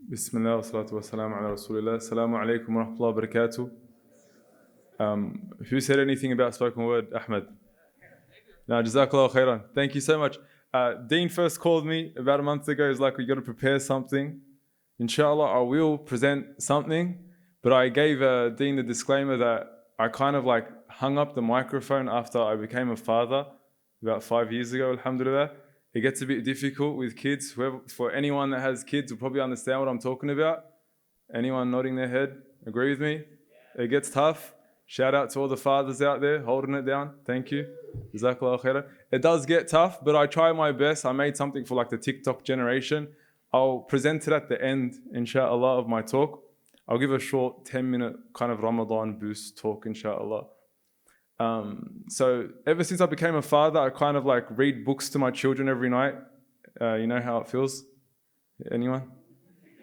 Bismillah wa salatu wa salam ala Rasulillah. Assalamu alaikum wa rahmatullahi wa barakatuh. Who said anything about spoken word? Ahmed. No, Jazakallah khairan. Thank you so much. Dean first called me about a month ago. He's like, we got to prepare something. Inshallah, I will present something. But I gave Dean the disclaimer that I kind of like hung up the microphone after I became a father about 5 years ago, alhamdulillah. It gets a bit difficult with kids. For anyone that has kids will probably understand what I'm talking about. Anyone nodding their head? Agree with me? It gets tough. Shout out to all the fathers out there holding it down. Thank you. Jazakallah khairan. It does get tough, but I try my best. I made something for like the TikTok generation. I'll present it at the end, inshallah, of my talk. I'll give a short 10-minute kind of Ramadan boost talk, inshallah. So ever since I became a father, I kind of like read books to my children every night. You know how it feels? Anyone?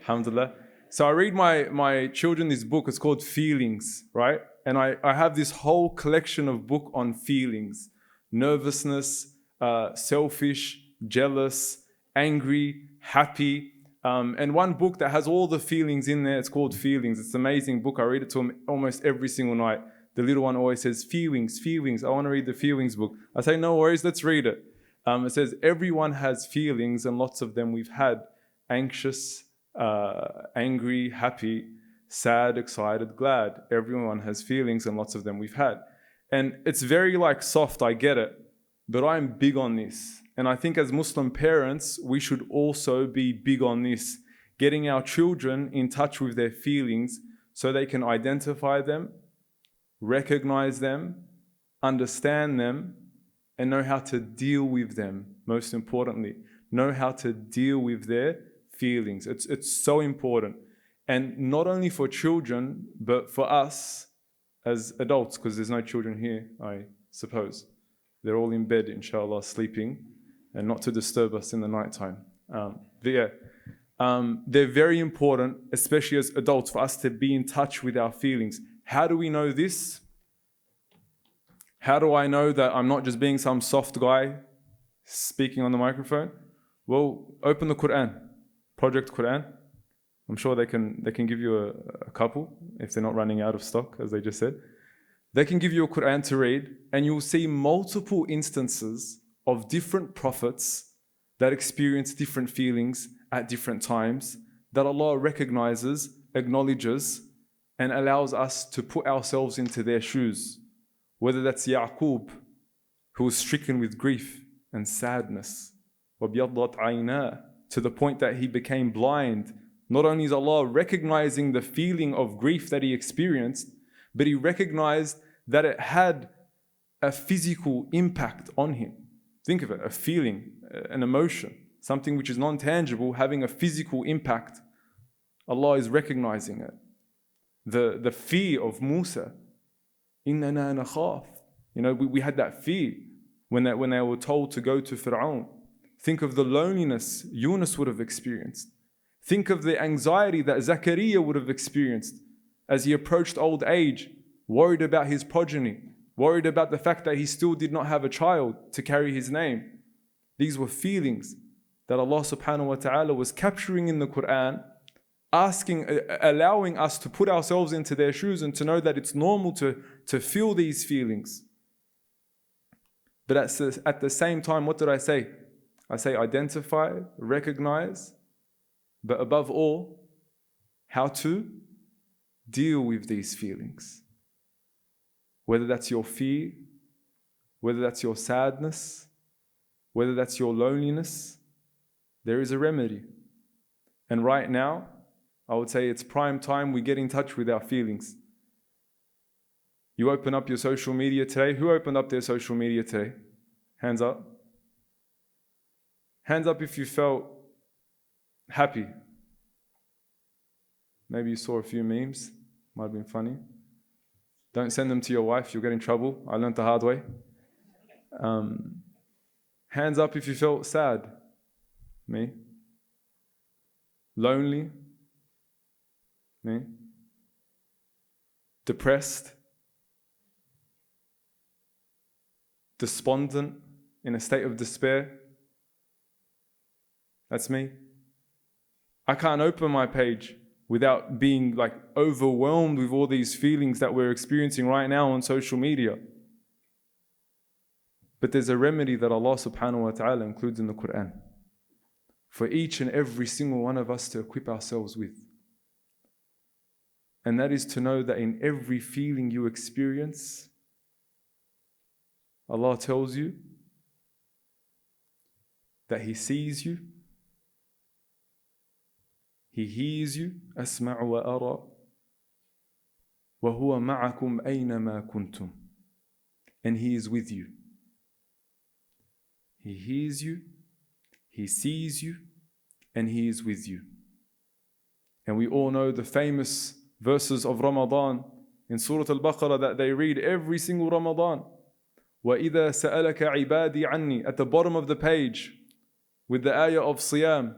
Alhamdulillah. So I read my children this book. It's called Feelings, right? And I have this whole collection of book on feelings. Nervousness, selfish, jealous, angry, happy. And one book that has all the feelings in there, it's called Feelings. It's an amazing book. I read it to them almost every single night. The little one always says, feelings, feelings. I want to read the feelings book. I say, no worries, let's read it. It says, everyone has feelings and lots of them we've had. Anxious, angry, happy, sad, excited, glad. Everyone has feelings and lots of them we've had. And it's very like soft, I get it. But I'm big on this. And I think as Muslim parents, we should also be big on this. Getting our children in touch with their feelings so they can identify them, recognize them, understand them, and know how to deal with them. Most importantly, know how to deal with their feelings. It's so important. And not only for children, but for us as adults, because there's no children here, I suppose. They're all in bed, inshallah, sleeping, and not to disturb us in the nighttime. They're very important, especially as adults, for us to be in touch with our feelings. How do we know this? How do I know that I'm not just being some soft guy speaking on the microphone? Well, open the Quran, Project Quran. I'm sure they can give you a couple if they're not running out of stock, as they just said. They can give you a Quran to read, and you'll see multiple instances of different prophets that experience different feelings at different times that Allah recognizes, acknowledges, and allows us to put ourselves into their shoes. Whether that's Ya'qub, who was stricken with grief and sadness, وَبْيَضَّتْ عَيْنَاهُ, to the point that he became blind. Not only is Allah recognizing the feeling of grief that he experienced, but he recognized that it had a physical impact on him. Think of it, a feeling, an emotion, something which is non-tangible having a physical impact. Allah is recognizing it. The fear of Musa, إِنَّنَا نَخَافُ. You know, we had that fear when they were told to go to Fir'aun. Think of the loneliness Yunus would have experienced. Think of the anxiety that Zakaria would have experienced as he approached old age, worried about his progeny, worried about the fact that he still did not have a child to carry his name. These were feelings that Allah subhanahu wa ta'ala was capturing in the Quran, allowing us to put ourselves into their shoes and to know that it's normal to feel these feelings. But at the same time, what did I say? I say identify, recognize, but above all, how to deal with these feelings. Whether that's your fear, whether that's your sadness, whether that's your loneliness, there is a remedy. And right now, I would say it's prime time we get in touch with our feelings. You open up your social media today. Who opened up their social media today? Hands up. Hands up if you felt happy. Maybe you saw a few memes. Might have been funny. Don't send them to your wife. You'll get in trouble. I learned the hard way. Hands up if you felt sad. Me. Lonely. Me. Depressed. Despondent. In a state of despair. That's me. I can't open my page without being like overwhelmed with all these feelings that we're experiencing right now on social media. But there's a remedy that Allah subhanahu wa ta'ala includes in the Quran for each and every single one of us to equip ourselves with. And that is to know that in every feeling you experience, Allah tells you that He sees you, He hears you, أسمع وأرى وهو معكم أينما كنتم, and He is with you. He hears you, He sees you, and He is with you. And we all know the famous verses of Ramadan in Surah Al-Baqarah that they read every single Ramadan. وَإِذَا سَأَلَكَ عِبَادِي عَنِّي, at the bottom of the page with the ayah of Siyam.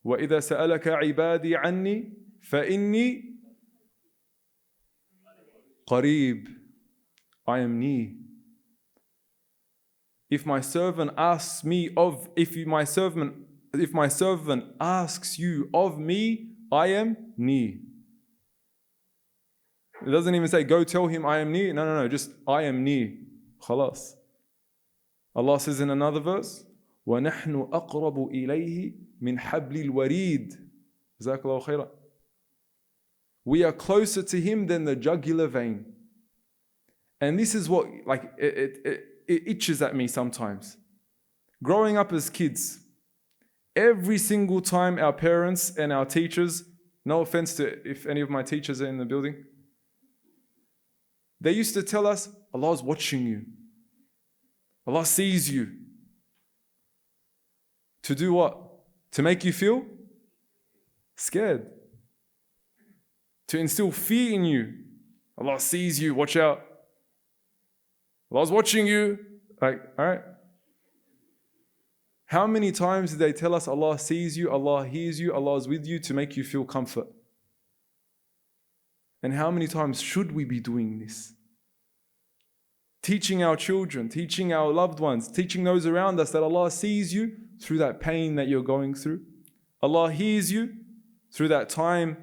وَإِذَا سَأَلَكَ عِبَادِي عَنِّي فَإِنِّي قَرِيب, I am near. If my servant asks you of me, I am near. It doesn't even say, go tell him I am near. No, just I am near. Khalas. Allah says in another verse, وَنَحْنُ أَقْرَبُ إِلَيْهِ مِنْ حَبْلِ الْوَرِيدِ. Jazakallahu khairan. We are closer to Him than the jugular vein. And this is what, like, it itches at me sometimes. Growing up as kids, every single time our parents and our teachers, no offense to if any of my teachers are in the building, they used to tell us, Allah is watching you. Allah sees you. To do what? To make you feel scared. To instill fear in you. Allah sees you, watch out. Allah's watching you. Like, all right. How many times did they tell us Allah sees you, Allah hears you, Allah is with you to make you feel comfort? And how many times should we be doing this? Teaching our children, teaching our loved ones, teaching those around us that Allah sees you through that pain that you're going through. Allah hears you through that time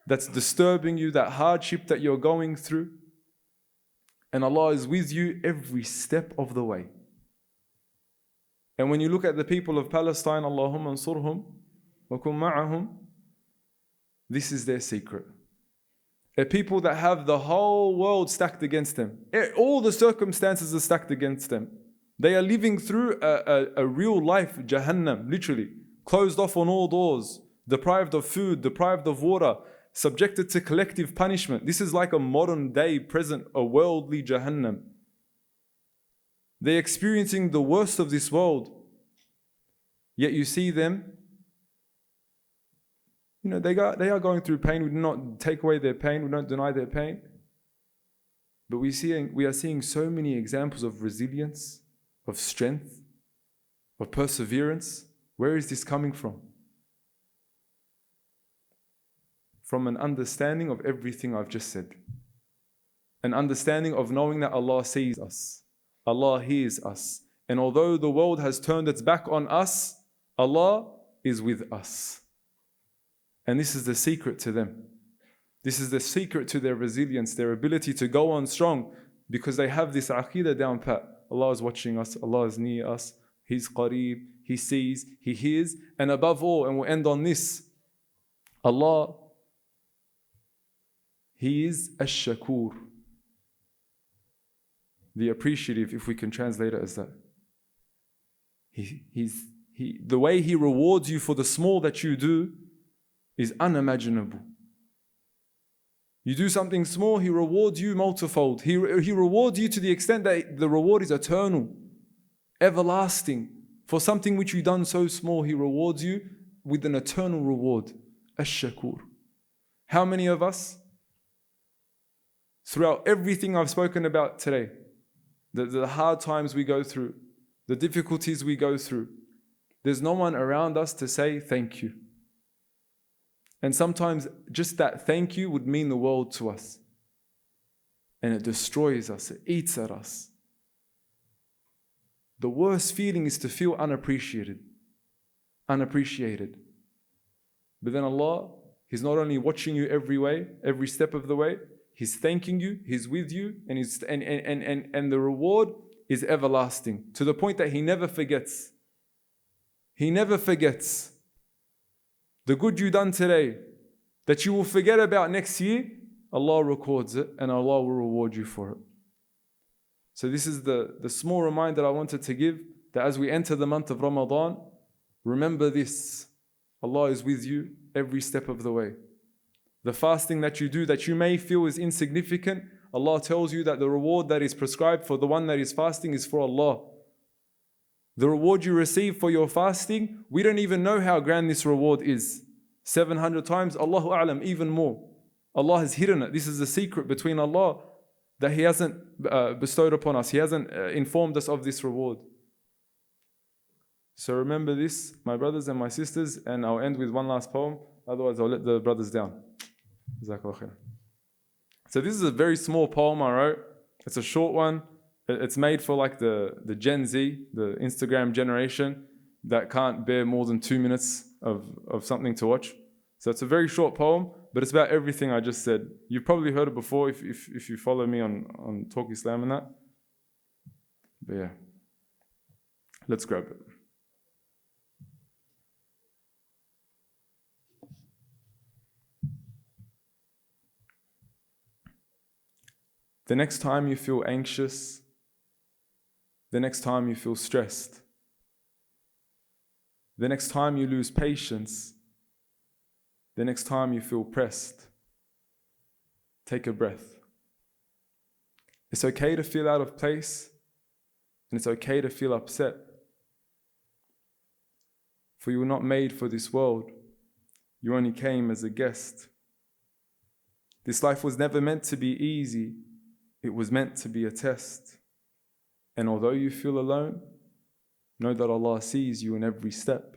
that's disturbing you, that hardship that you're going through. And Allah is with you every step of the way. And when you look at the people of Palestine, Allahumma ansurhum wa kun ma'ahum, this is their secret. A people that have the whole world stacked against them. All the circumstances are stacked against them. They are living through a real life Jahannam, literally. Closed off on all doors, deprived of food, deprived of water, subjected to collective punishment. This is like a modern day present, a worldly Jahannam. They're experiencing the worst of this world. Yet you see them, they are going through pain. We do not take away their pain. We don't deny their pain. But we are seeing so many examples of resilience, of strength, of perseverance. Where is this coming from? From an understanding of everything I've just said. An understanding of knowing that Allah sees us. Allah hears us. And although the world has turned its back on us, Allah is with us. And this is the secret to them. This is the secret to their resilience, their ability to go on strong, because they have this aqidah down pat. Allah is watching us, Allah is near us, He's qareeb, He sees, He hears, and above all, and we'll end on this, Allah, He is ash-shakur, the appreciative, if we can translate it as that. The way He rewards you for the small that you do is unimaginable. You do something small, He rewards you multifold. He rewards you to the extent that the reward is eternal, everlasting. For something which you've done so small, He rewards you with an eternal reward. Ash-shakur. How many of us, throughout everything I've spoken about today, the hard times we go through, the difficulties we go through, there's no one around us to say thank you. And sometimes just that thank you would mean the world to us. And it destroys us, it eats at us. The worst feeling is to feel unappreciated. unappreciated. But then Allah, He's not only watching you every step of the way, He's thanking you, He's with you, and the reward is everlasting, to the point that He never forgets. He never forgets. The good you done today, that you will forget about next year, Allah records it and Allah will reward you for it. So this is the small reminder I wanted to give, that as we enter the month of Ramadan, remember this: Allah is with you every step of the way. The fasting that you do that you may feel is insignificant, Allah tells you that the reward that is prescribed for the one that is fasting is for Allah. The reward you receive for your fasting, we don't even know how grand this reward is. 700 times, Allahu A'lam, even more. Allah has hidden it. This is a secret between Allah that He hasn't bestowed upon us. He hasn't informed us of this reward. So remember this, my brothers and my sisters, and I'll end with one last poem, otherwise I'll let the brothers down. Jazakallah khair. So this is a very small poem I wrote. It's a short one. It's made for like the Gen Z, the Instagram generation that can't bear more than 2 minutes of something to watch. So it's a very short poem, but it's about everything I just said. You've probably heard it before if you follow me on Talk Islam and that. But yeah, let's grab it. The next time you feel anxious, the next time you feel stressed, the next time you lose patience, the next time you feel pressed, take a breath. It's okay to feel out of place, and it's okay to feel upset. For you were not made for this world. You only came as a guest. This life was never meant to be easy. It was meant to be a test. And although you feel alone, know that Allah sees you in every step.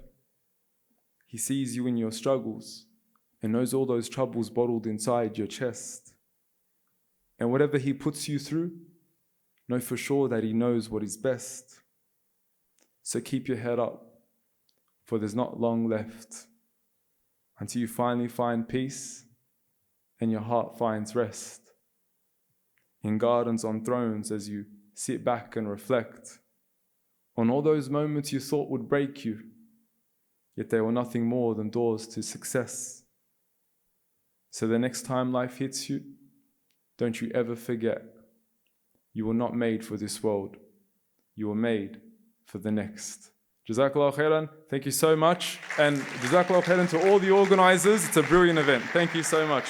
He sees you in your struggles and knows all those troubles bottled inside your chest. And whatever He puts you through, know for sure that He knows what is best. So keep your head up, for there's not long left until you finally find peace and your heart finds rest. In gardens on thrones, as you sit back and reflect on all those moments you thought would break you, yet they were nothing more than doors to success. So the next time life hits you, don't you ever forget, you were not made for this world. You were made for the next. Jazakallah khairan. Thank you so much. And Jazakallah khairan to all the organizers. It's a brilliant event. Thank you so much.